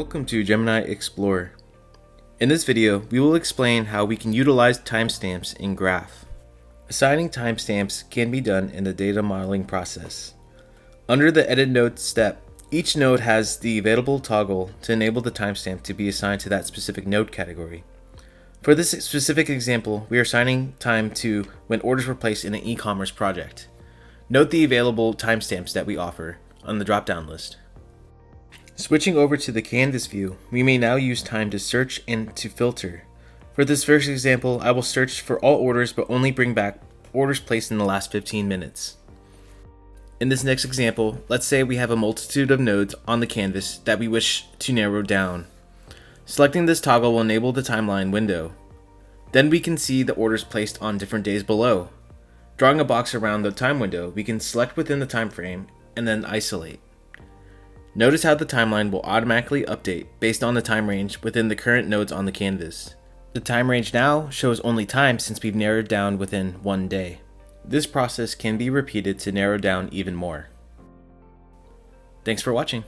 Welcome to Gemini Explore. In this video, we will explain how we can utilize timestamps in Graph. Assigning timestamps can be done in the data modeling process. Under the Edit Node step, each node has the available toggle to enable the timestamp to be assigned to that specific node category. For this specific example, we are assigning time to when orders were placed in an e-commerce project. Note the available timestamps that we offer on the drop-down list. Switching over to the canvas view, we may now use time to search and to filter. For this first example, I will search for all orders but only bring back orders placed in the last 15 minutes. In this next example, let's say we have a multitude of nodes on the canvas that we wish to narrow down. Selecting this toggle will enable the timeline window. Then we can see the orders placed on different days below. Drawing a box around the time window, we can select within the time frame and then isolate. Notice how the timeline will automatically update based on the time range within the current nodes on the canvas. The time range now shows only time since we've narrowed down within 1 day. This process can be repeated to narrow down even more. Thanks for watching.